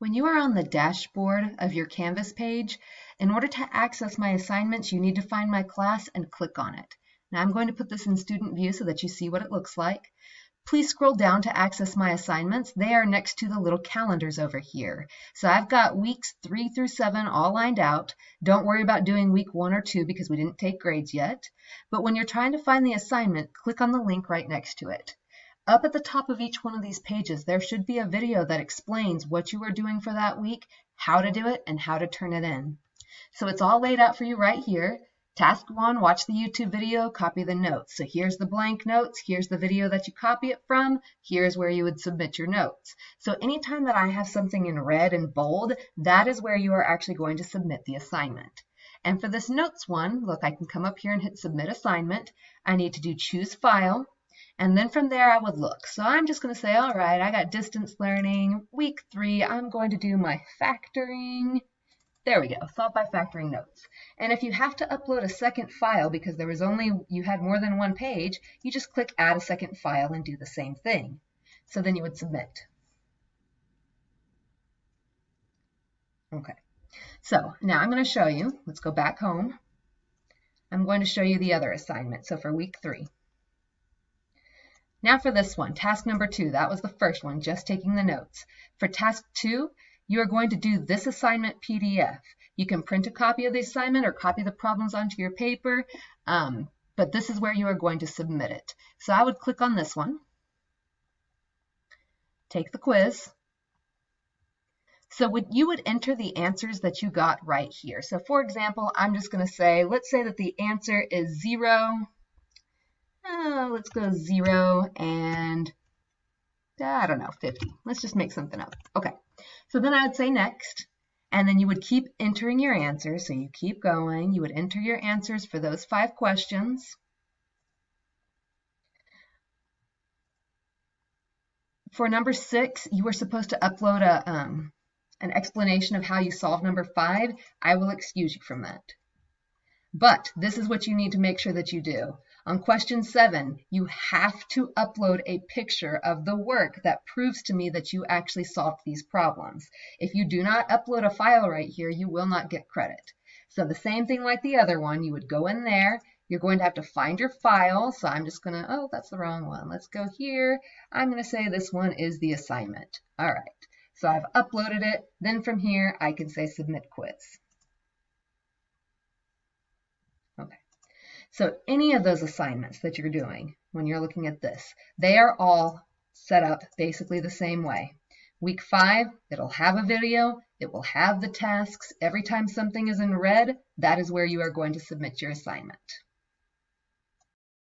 When you are on the dashboard of your Canvas page, in order to access my assignments, you need to find my class and click on it. Now I'm going to put this in student view so that you see what it looks like. Please scroll down to access my assignments. They are next to the little calendars over here. So I've got weeks 3 through 7 all lined out. Don't worry about doing week 1 or 2 because we didn't take grades yet. But when you're trying to find the assignment, click on the link right next to it. Up at the top of each one of these pages, there should be a video that explains what you are doing for that week, how to do it, and how to turn it in. So it's all laid out for you right here. Task 1, watch the YouTube video, copy the notes. So here's the blank notes, here's the video that you copy it from, here's where you would submit your notes. So anytime that I have something in red and bold, that is where you are actually going to submit the assignment. And for this notes one, look, I can come up here and hit submit assignment. I need to do choose file. And then from there, I would look. So I'm just going to say, all right, I got distance learning, week 3. I'm going to do my factoring. There we go, solve by factoring notes. And if you have to upload a second file because you had more than one page, you just click add a second file and do the same thing. So then you would submit. Okay, so now I'm going to show you. Let's go back home. I'm going to show you the other assignment. So for week 3. Now for this one, task number 2, that was the first one, just taking the notes. For task 2, you are going to do this assignment PDF. You can print a copy of the assignment or copy the problems onto your paper, but this is where you are going to submit it. So I would click on this one, take the quiz. So you would enter the answers that you got right here. So for example, I'm just going to say, let's say that the answer is 0. Let's go 0 and, I don't know, 50. Let's just make something up. Okay, so then I would say next, and then you would keep entering your answers. So you keep going. You would enter your answers for those 5 questions. For number 6, you were supposed to upload an explanation of how you solved number 5. I will excuse you from that. But this is what you need to make sure that you do. On question 7, you have to upload a picture of the work that proves to me that you actually solved these problems. If you do not upload a file right here, you will not get credit. So the same thing like the other one, you would go in there, you're going to have to find your file. So I'm just gonna, oh, that's the wrong one. Let's go here. I'm gonna say this one is the assignment. All right, so I've uploaded it. Then from here, I can say submit quiz. Okay. So any of those assignments that you're doing when you're looking at this, they are all set up basically the same way. Week 5, it'll have a video, it will have the tasks. Every time something is in red, that is where you are going to submit your assignment.